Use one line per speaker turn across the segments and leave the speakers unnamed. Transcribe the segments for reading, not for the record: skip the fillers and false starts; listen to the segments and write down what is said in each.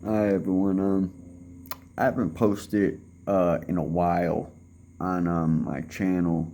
Hi everyone. I haven't posted in a while on my channel.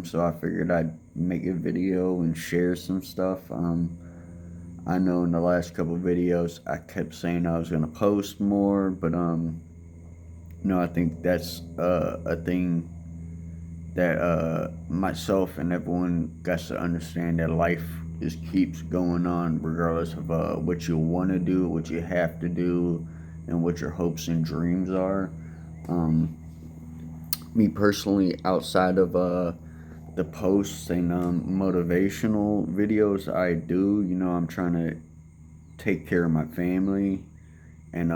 So I figured I'd make a video and share some stuff. I know in the last couple videos I kept saying I was gonna post more, but I think that's a thing that myself and everyone got to understand, that life just keeps going on regardless of what you want to do, what you have to do, and what your hopes and dreams are. Um, Me personally, outside of the posts and motivational videos I do, I'm trying to take care of my family and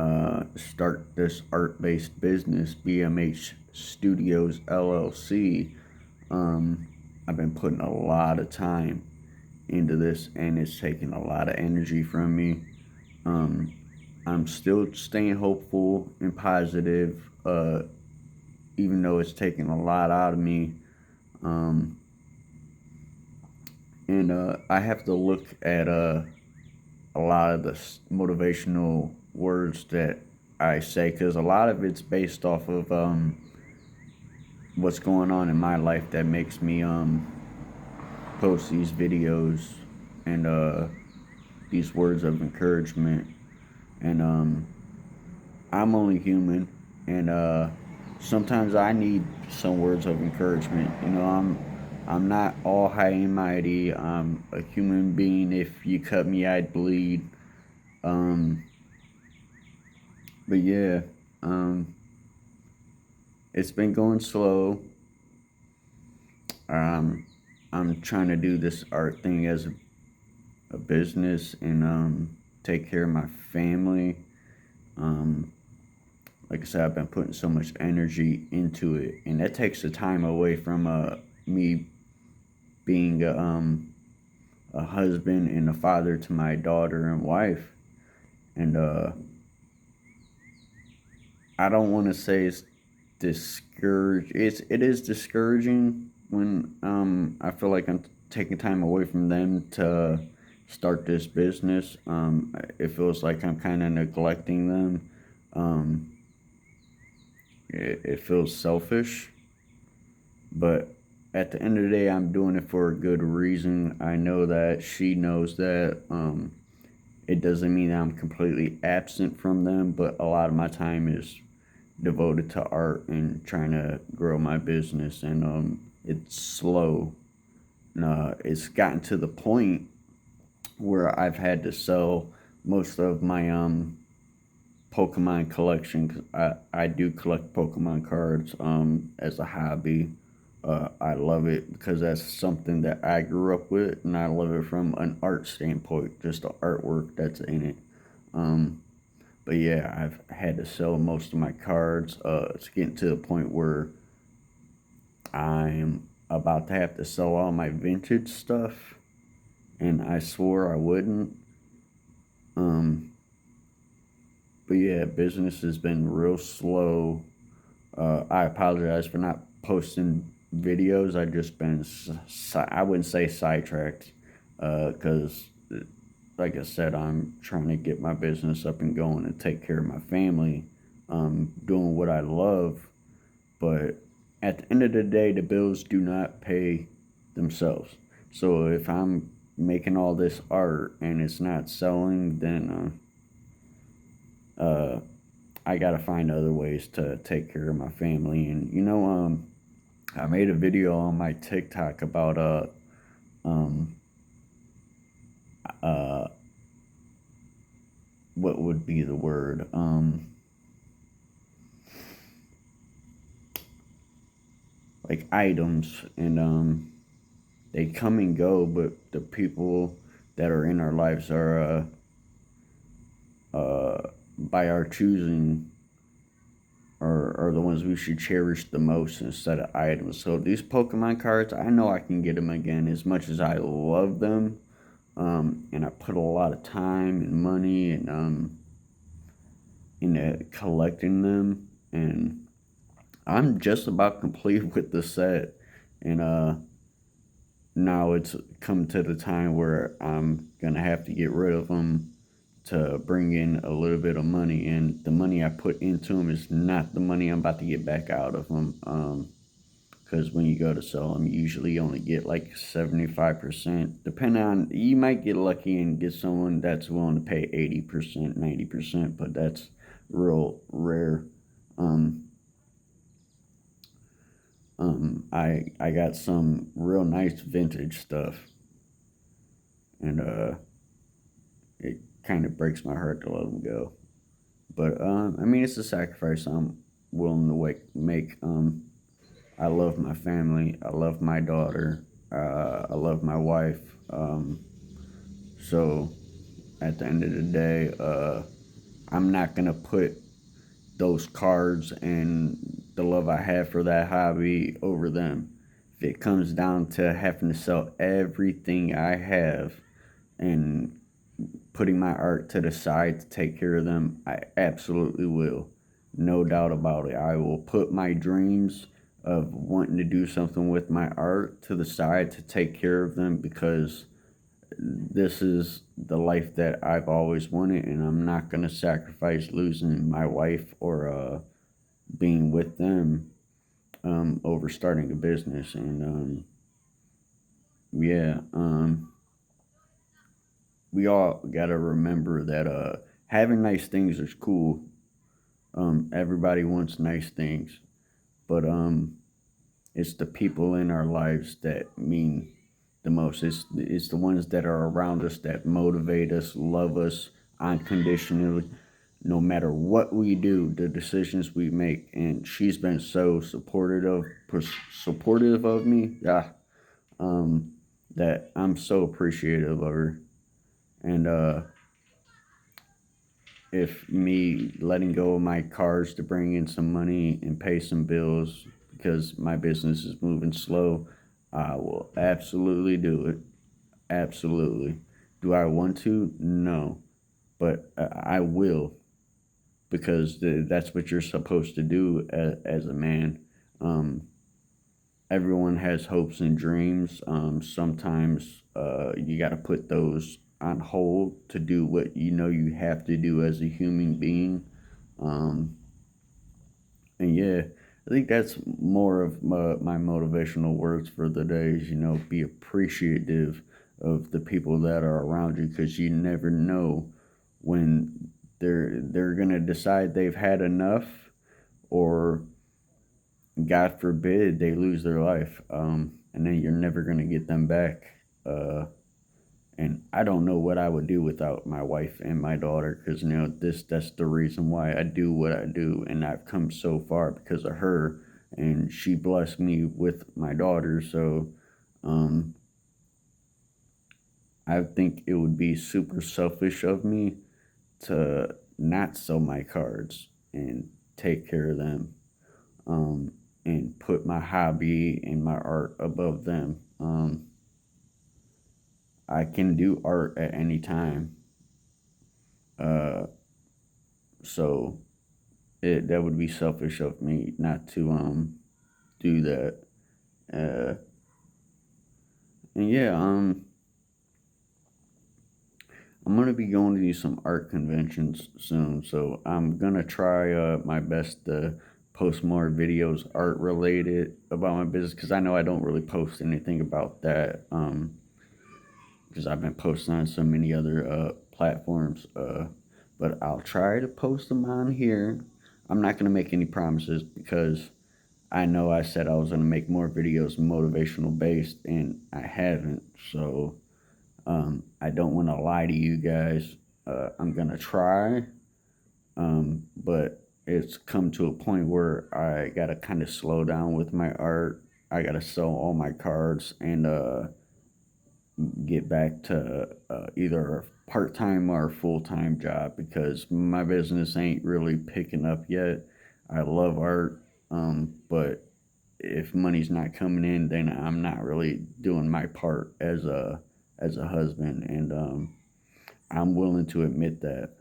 start this art-based business, BMH Studios LLC. um, I've been putting a lot of time into this, and it's taking a lot of energy from me. um, I'm still staying hopeful and positive, even though it's taking a lot out of me. um, and I have to look at a lot of the motivational words that I say, because a lot of it's based off of what's going on in my life that makes me post these videos and these words of encouragement. And I'm only human, and sometimes I need some words of encouragement. I'm not all high and mighty. I'm a human being. If you cut me, I'd bleed. Um, but yeah, um, it's been going slow. Um, I'm trying to do this art thing as a business, and take care of my family. Um, like I said, I've been putting so much energy into it, and that takes the time away from me being a husband and a father to my daughter and wife. And I don't want to say it's discouraged. It is discouraging when I feel like I'm taking time away from them to start this business. It feels like I'm kind of neglecting them. Um, it feels selfish, but at the end of the day, I'm doing it for a good reason. I know that she knows that. It doesn't mean I'm completely absent from them, but a lot of my time is devoted to art and trying to grow my business. And it's slow. And, it's gotten to the point where I've had to sell most of my Pokemon collection, 'cause I do collect Pokemon cards as a hobby. I love it because that's something that I grew up with, and I love it from an art standpoint, just the artwork that's in it. Um, but yeah, I've had to sell most of my cards. It's getting to the point where I'm about to have to sell all my vintage stuff, and I swore I wouldn't. Um, but yeah, business has been real slow. I apologize for not posting videos. I just been, I wouldn't say sidetracked, because, like I said, I'm trying to get my business up and going and take care of my family, doing what I love. But at the end of the day, the bills do not pay themselves. So if I'm making all this art and it's not selling, then I gotta find other ways to take care of my family. And I made a video on my TikTok about um uh what would be the word, like items, and they come and go, but the people that are in our lives are by our choosing, are the ones we should cherish the most instead of items. So these Pokemon cards, I know I can get them again, as much as I love them. And I put a lot of time and money and into collecting them, and I'm just about complete with the set. And now it's come to the time where I'm gonna have to get rid of them to bring in a little bit of money, and the money I put into them is not the money I'm about to get back out of them. Because when you go to sell them, you usually only get like 75%. Depending on, you might get lucky and get someone that's willing to pay 80%, 90%, but that's real rare. Um, I got some real nice vintage stuff, and it kind of breaks my heart to let them go. But I mean, it's a sacrifice I'm willing to make. I love my family. I love my daughter. I love my wife. So at the end of the day, I'm not gonna put those cards and the love I have for that hobby over them. If it comes down to having to sell everything I have and putting my art to the side to take care of them, I absolutely will. No doubt about it. I will put my dreams of wanting to do something with my art to the side to take care of them, because this is the life that I've always wanted, and I'm not going to sacrifice losing my wife or being with them over starting a business. And yeah, we all got to remember that having nice things is cool. Everybody wants nice things, but it's the people in our lives that mean the most. It's the ones that are around us that motivate us, love us unconditionally, no matter what we do, the decisions we make. And she's been so supportive of me, yeah, that I'm so appreciative of her. And if me letting go of my cars to bring in some money and pay some bills because my business is moving slow, I will absolutely do it. Absolutely. Do I want to? No. But I will, because that's what you're supposed to do as a man. Um, Everyone has hopes and dreams. Sometimes you got to put those on hold to do what you know you have to do as a human being. Um, and yeah, I think that's more of my motivational words for the day is, be appreciative of the people that are around you, because you never know when they're gonna decide they've had enough, or God forbid they lose their life, and then you're never gonna get them back. And I don't know what I would do without my wife and my daughter, because that's the reason why I do what I do, and I've come so far because of her, and she blessed me with my daughter. So um, I think it would be super selfish of me to not sell my cards and take care of them, um, and put my hobby and my art above them. I can do art at any time. Uh, so that would be selfish of me not to do that. Uh, and yeah, I'm gonna be going to some art conventions soon, so I'm gonna try my best to post more videos art related about my business, because I know I don't really post anything about that, because I've been posting on so many other platforms. But I'll try to post them on here. I'm not gonna make any promises, because I know I said I was gonna make more videos motivational based, and I haven't. So I don't want to lie to you guys. I'm gonna try, but it's come to a point where I gotta kind of slow down with my art. I gotta sell all my cards and get back to either a part-time or full-time job, because my business ain't really picking up yet. I love art, but if money's not coming in, then I'm not really doing my part as a husband, and I'm willing to admit that.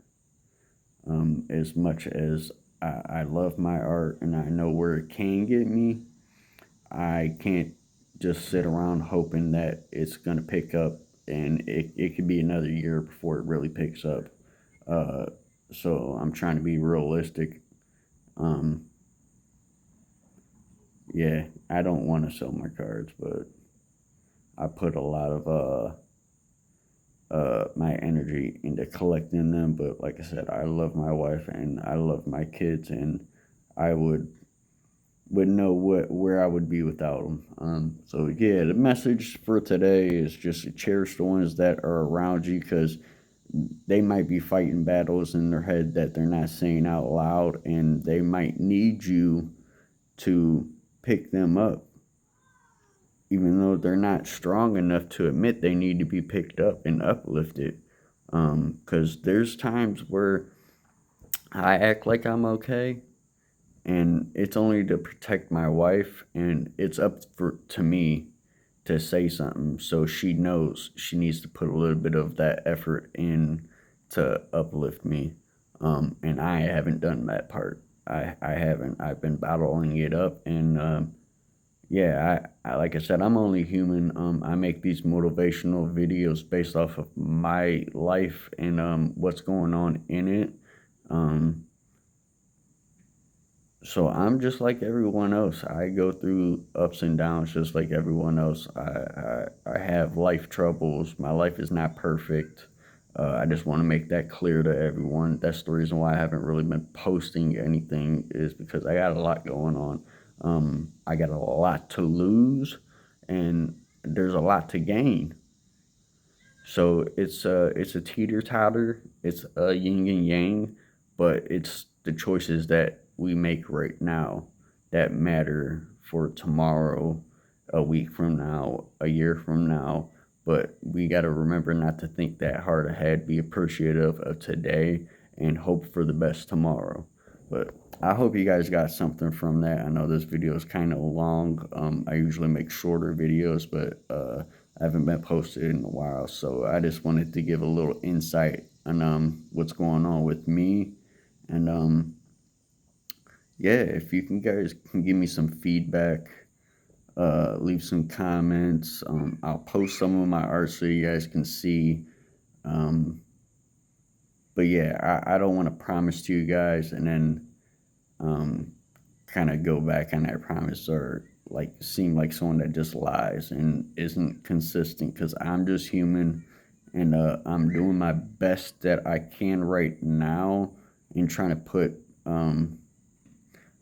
As much as I love my art and I know where it can get me, I can't just sit around hoping that it's going to pick up, and it could be another year before it really picks up. Uh, so I'm trying to be realistic. Um, yeah, I don't want to sell my cards, but I put a lot of my energy into collecting them. But like I said, I love my wife and I love my kids, and I wouldn't know where I would be without them. So yeah, the message for today is just to cherish the ones that are around you, because they might be fighting battles in their head that they're not saying out loud, and they might need you to pick them up, even though they're not strong enough to admit they need to be picked up and uplifted. Because there's times where I act like I'm okay, and it's only to protect my wife, and it's up to me to say something so she knows she needs to put a little bit of that effort in to uplift me. And I haven't done that part. I haven't. I've been bottling it up, and yeah, I like I said, I'm only human. I make these motivational videos based off of my life and what's going on in it. Um, so I'm just like everyone else. I go through ups and downs just like everyone else. I have life troubles. My life is not perfect. I just want to make that clear to everyone. That's the reason why I haven't really been posting anything, is because I got a lot going on. I got a lot to lose, and there's a lot to gain. So it's a teeter totter. It's a yin and yang, but it's the choices that we make right now that matter for tomorrow, a week from now, a year from now. But we got to remember not to think that hard ahead. Be appreciative of today and hope for the best tomorrow. But I hope you guys got something from that. I know this video is kind of long. I usually make shorter videos, but I haven't been posted in a while, so I just wanted to give a little insight on what's going on with me, and yeah, if you can guys can give me some feedback, leave some comments. I'll post some of my art so you guys can see. Um, but yeah, I don't want to promise to you guys and then um, kind of go back on that promise, or like seem like someone that just lies and isn't consistent, because I'm just human, and I'm doing my best that I can right now and trying to put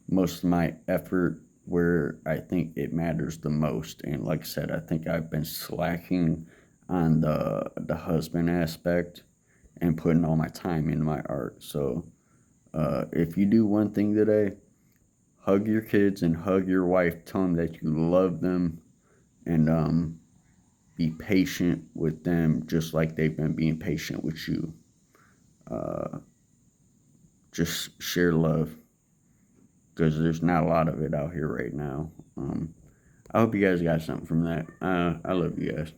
most of my effort where I think it matters the most. And like I said, I think I've been slacking on the husband aspect and putting all my time into my art. So if you do one thing today, hug your kids and hug your wife. Tell them that you love them, and be patient with them just like they've been being patient with you. Uh, just share love, because there's not a lot of it out here right now. I hope you guys got something from that. I love you guys.